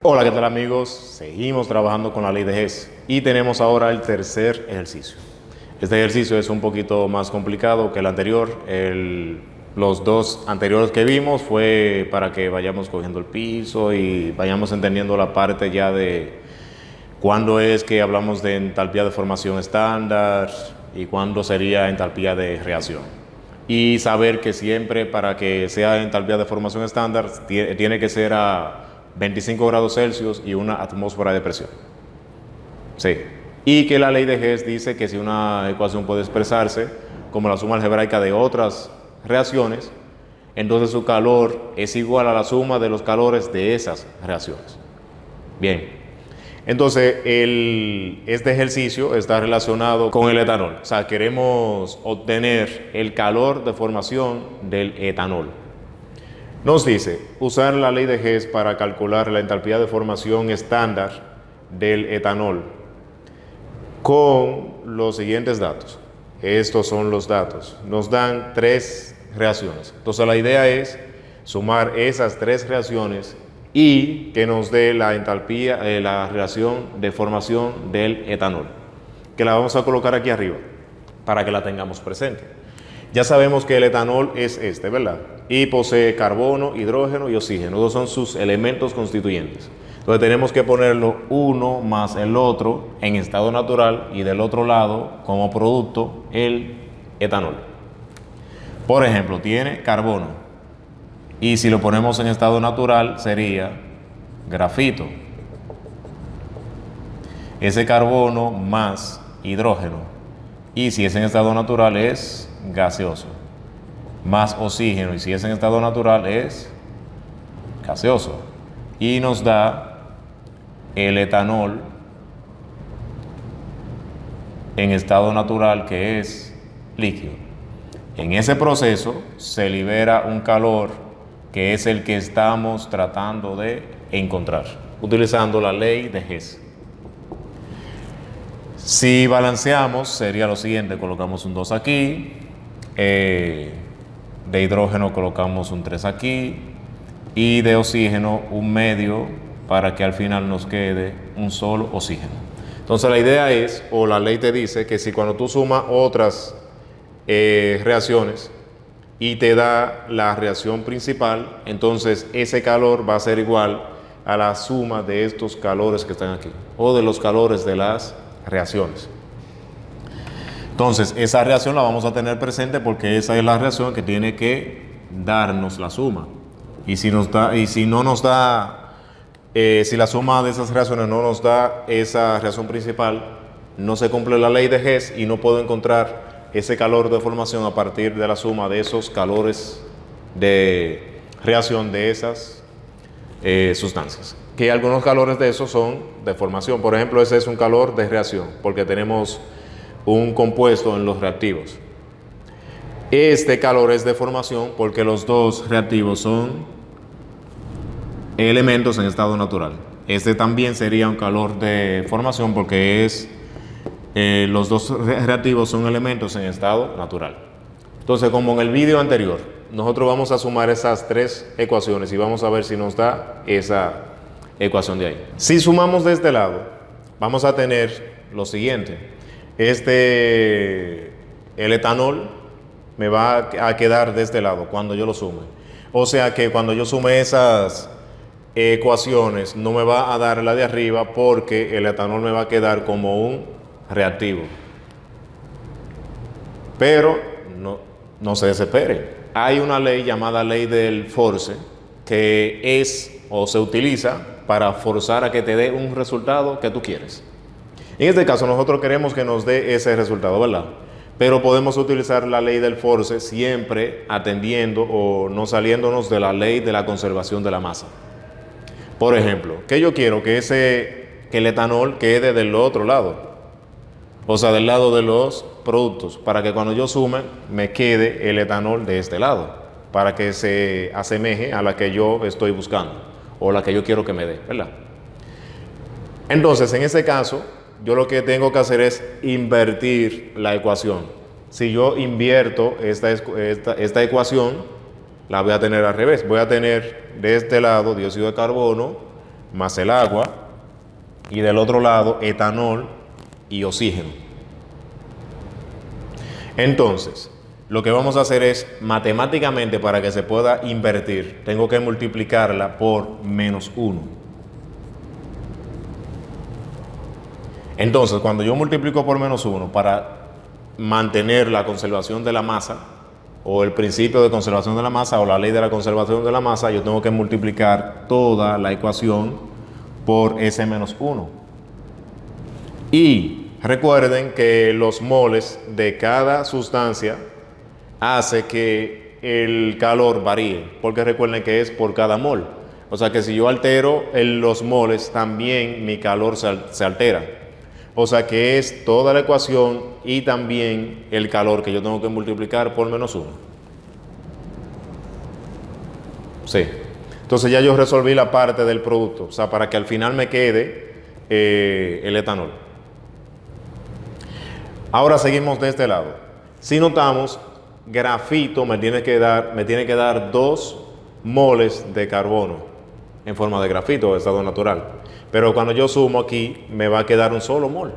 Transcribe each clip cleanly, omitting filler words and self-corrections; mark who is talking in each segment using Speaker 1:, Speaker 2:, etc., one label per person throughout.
Speaker 1: Hola, ¿qué tal amigos? Seguimos trabajando con la ley de Hess y tenemos ahora el tercer ejercicio. Este ejercicio es un poquito más complicado que el anterior. Los dos anteriores que vimos fue para que vayamos cogiendo el piso y vayamos entendiendo la parte ya de cuándo es que hablamos de entalpía de formación estándar y cuándo sería entalpía de reacción. Y saber que siempre para que sea entalpía de formación estándar tiene que ser a 25 grados Celsius y una atmósfera de presión. Sí. Y que la ley de Hess dice que si una ecuación puede expresarse como la suma algebraica de otras reacciones, entonces su calor es igual a la suma de los calores de esas reacciones. Bien. Entonces, este ejercicio está relacionado con el etanol. O sea, queremos obtener el calor de formación del etanol. Nos dice, usar la ley de Hess para calcular la entalpía de formación estándar del etanol con los siguientes datos. Estos son los datos. Nos dan 3 reacciones. Entonces la idea es sumar esas 3 reacciones y que nos dé la entalpía, la reacción de formación del etanol, que la vamos a colocar aquí arriba para que la tengamos presente. Ya sabemos que el etanol es este, ¿verdad? Y posee carbono, hidrógeno y oxígeno. Esos son sus elementos constituyentes. Entonces tenemos que ponerlo uno más el otro en estado natural y del otro lado como producto el etanol. Por ejemplo, tiene carbono y si lo ponemos en estado natural sería grafito. Ese carbono más hidrógeno y si es en estado natural es gaseoso, más oxígeno y si es en estado natural es gaseoso y nos da el etanol en estado natural que es líquido. En ese proceso se libera un calor que es el que estamos tratando de encontrar utilizando la ley de Hess. Si balanceamos sería lo siguiente, colocamos un 2 aquí, de hidrógeno colocamos un 3 aquí y de oxígeno un medio para que al final nos quede un solo oxígeno. Entonces la idea es, o la ley te dice, que si cuando tú sumas otras reacciones y te da la reacción principal, entonces ese calor va a ser igual a la suma de estos calores que están aquí o de los calores de las reacciones. Entonces esa reacción la vamos a tener presente porque esa es la reacción que tiene que darnos la suma y si no nos da si la suma de esas reacciones no nos da esa reacción principal, no se cumple la ley de Hess y no puedo encontrar ese calor de formación a partir de la suma de esos calores de reacción de esas sustancias. Que algunos calores de esos son de formación. Por ejemplo, ese es un calor de reacción porque tenemos un compuesto en los reactivos. Este calor es de formación porque los dos reactivos son elementos en estado natural. Este también sería un calor de formación porque los dos reactivos son elementos en estado natural. Entonces, como en el vídeo anterior, nosotros vamos a sumar esas 3 ecuaciones y vamos a ver si nos da esa ecuación de ahí. Si sumamos de este lado, vamos a tener lo siguiente. El etanol me va a quedar de este lado cuando yo lo sume. O sea que cuando yo sume esas ecuaciones no me va a dar la de arriba porque el etanol me va a quedar como un reactivo. Pero no se desesperen. Hay una ley llamada ley del force que es o se utiliza para forzar a que te dé un resultado que tú quieres. En este caso nosotros queremos que nos dé ese resultado, ¿verdad? Pero podemos utilizar la ley del force siempre atendiendo o no saliéndonos de la ley de la conservación de la masa. Por ejemplo, que yo quiero que el etanol quede del otro lado, o sea, del lado de los productos, para que cuando yo sume me quede el etanol de este lado, para que se asemeje a la que yo estoy buscando o la que yo quiero que me dé, ¿verdad? Entonces, en ese caso, yo lo que tengo que hacer es invertir la ecuación. Si yo invierto esta ecuación, la voy a tener al revés. Voy a tener de este lado dióxido de carbono más el agua, y del otro lado etanol y oxígeno. Entonces, lo que vamos a hacer es, matemáticamente, para que se pueda invertir, tengo que multiplicarla por menos 1. Entonces, cuando yo multiplico por menos 1, para mantener la conservación de la masa, o el principio de conservación de la masa, o la ley de la conservación de la masa, yo tengo que multiplicar toda la ecuación por ese menos 1. Y recuerden que los moles de cada sustancia hace que el calor varíe, porque recuerden que es por cada mol. O sea que si yo altero los moles, también mi calor se altera. O sea que es toda la ecuación y también el calor que yo tengo que multiplicar por menos 1. Sí. Entonces ya yo resolví la parte del producto, o sea, para que al final me quede el etanol. Ahora seguimos de este lado. Si notamos, grafito me tiene que dar 2 moles de carbono en forma de grafito de estado natural. Pero cuando yo sumo aquí, me va a quedar un solo mol.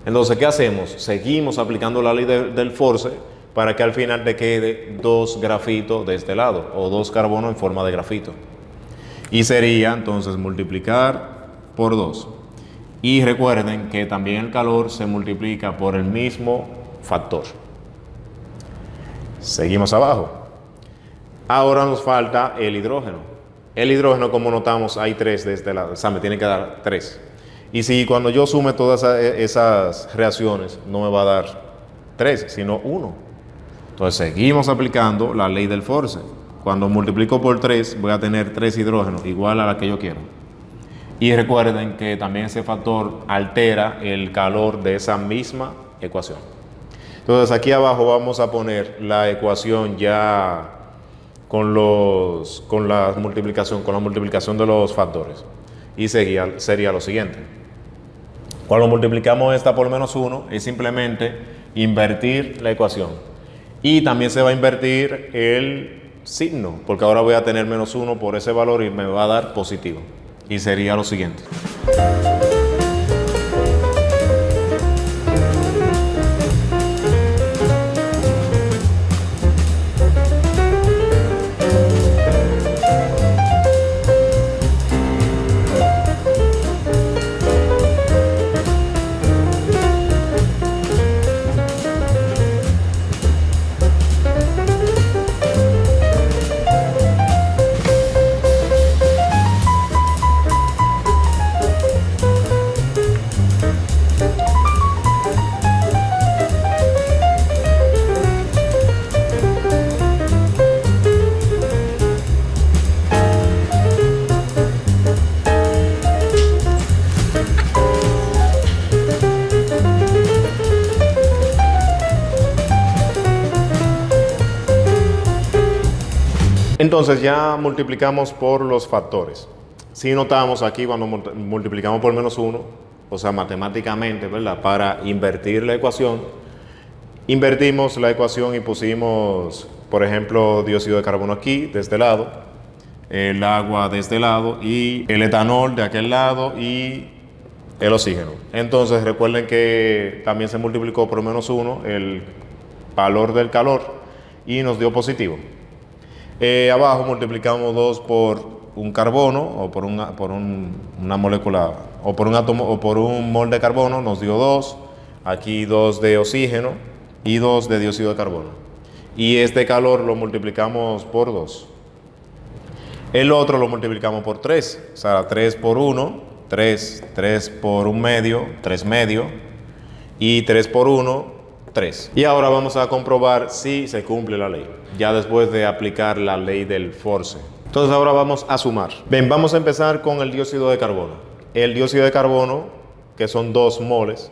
Speaker 1: Entonces, ¿qué hacemos? Seguimos aplicando la ley del force para que al final te quede 2 grafitos de este lado, o 2 carbonos en forma de grafito. Y sería entonces multiplicar por 2. Y recuerden que también el calor se multiplica por el mismo factor. Seguimos abajo. Ahora nos falta el hidrógeno. El hidrógeno, como notamos, hay 3 de este lado. O sea, me tiene que dar 3. Y si cuando yo sume todas esas reacciones, no me va a dar 3, sino 1. Entonces seguimos aplicando la ley del force. Cuando multiplico por 3, voy a tener 3 hidrógenos, igual a la que yo quiero. Y recuerden que también ese factor altera el calor de esa misma ecuación. Entonces aquí abajo vamos a poner la ecuación ya con la multiplicación de los factores. Y sería lo siguiente. Cuando multiplicamos esta por menos 1, es simplemente invertir la ecuación. Y también se va a invertir el signo, porque ahora voy a tener menos 1 por ese valor y me va a dar positivo. Y sería lo siguiente. Entonces ya multiplicamos por los factores. Si notamos aquí cuando multiplicamos por menos 1, o sea, matemáticamente, ¿verdad? Para invertir la ecuación, invertimos la ecuación y pusimos, por ejemplo, dióxido de carbono aquí, de este lado, el agua de este lado y el etanol de aquel lado y el oxígeno. Entonces recuerden que también se multiplicó por menos 1 el valor del calor y nos dio positivo. Abajo multiplicamos 2 por un carbono o por una molécula o por un átomo o por un mol de carbono, nos dio 2. Aquí 2 de oxígeno y 2 de dióxido de carbono. Y este calor lo multiplicamos por 2. El otro lo multiplicamos por 3. O sea, 3 por 1, 3 por 1 medio, 3 medio. Y 3 por 1, 3. Y ahora vamos a comprobar si se cumple la ley, ya después de aplicar la ley del force. Entonces ahora vamos a sumar. Bien, vamos a empezar con el dióxido de carbono. El dióxido de carbono, que son 2 moles,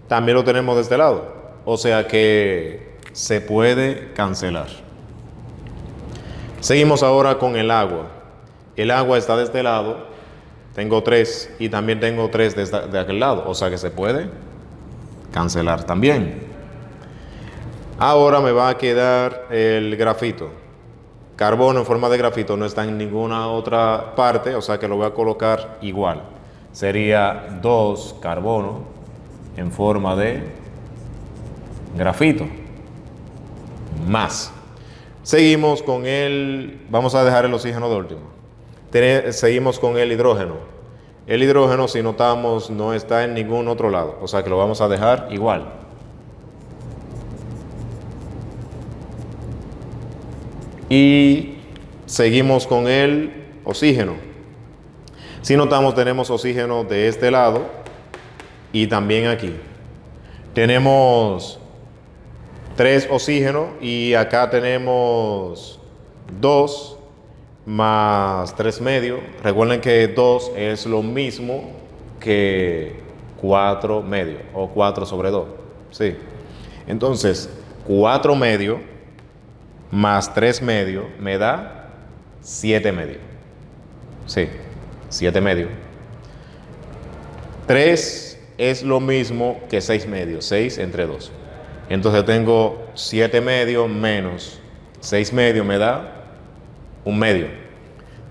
Speaker 1: también lo tenemos de este lado. O sea que se puede cancelar. Seguimos ahora con el agua. El agua está de este lado. Tengo 3 y también tengo 3 de aquel lado. O sea que se puede cancelar también. Ahora me va a quedar el grafito. carbono en forma de grafito no está en ninguna otra parte, o sea que lo voy a colocar igual. Sería 2 carbono en forma de grafito más. Seguimos con vamos a dejar el oxígeno de último. Seguimos con el hidrógeno. El hidrógeno, si notamos, no está en ningún otro lado, o sea que lo vamos a dejar igual. Y seguimos con el oxígeno. Si notamos, tenemos oxígeno de este lado y también aquí. Tenemos 3 oxígenos y acá tenemos 2 más 3 medio. Recuerden que 2 es lo mismo que 4 medio o 4 sobre 2. Sí. Entonces, 4 medio más 3 medio me da 7 medio. Sí, 7 medio. 3 es lo mismo que 6 medio, 6 entre 2. Entonces tengo 7 medio menos 6 medio me da 1 medio.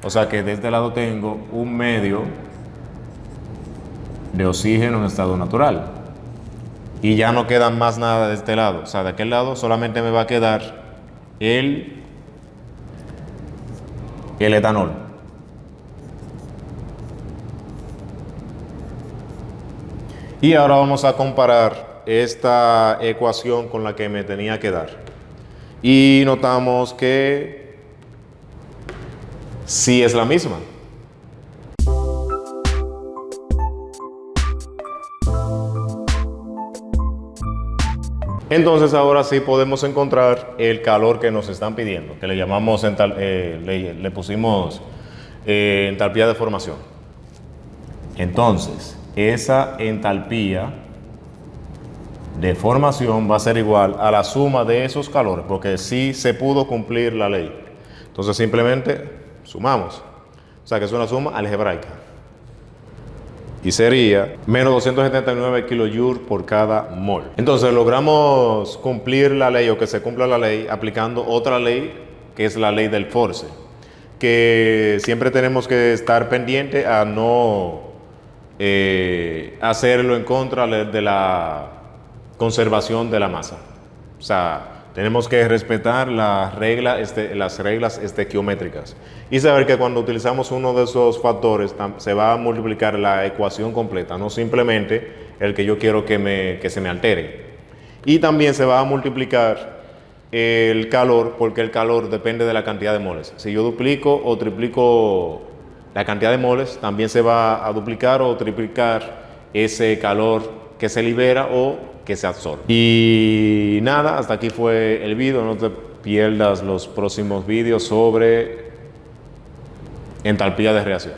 Speaker 1: O sea que de este lado tengo 1 medio de oxígeno en estado natural. Y ya no queda más nada de este lado. O sea, de aquel lado solamente me va a quedar el etanol. Y ahora vamos a comparar esta ecuación con la que me tenía que dar. Y notamos que sí es la misma. Entonces ahora sí podemos encontrar el calor que nos están pidiendo, que le llamamos, le pusimos entalpía de formación. Entonces, esa entalpía de formación va a ser igual a la suma de esos calores, porque sí se pudo cumplir la ley. Entonces simplemente sumamos. O sea que es una suma algebraica. Y sería menos 279 kilojoule por cada mol. Entonces logramos cumplir la ley, o que se cumpla la ley, aplicando otra ley, que es la ley del force. Que siempre tenemos que estar pendiente a no hacerlo en contra de la conservación de la masa. O sea, tenemos que respetar las reglas estequiométricas y saber que cuando utilizamos uno de esos factores se va a multiplicar la ecuación completa, no simplemente el que yo quiero que se me altere. Y también se va a multiplicar el calor, porque el calor depende de la cantidad de moles. Si yo duplico o triplico la cantidad de moles, también se va a duplicar o triplicar ese calor que se libera o que se absorbe. Y nada, hasta aquí fue el video. No te pierdas los próximos videos sobre entalpía de reacción.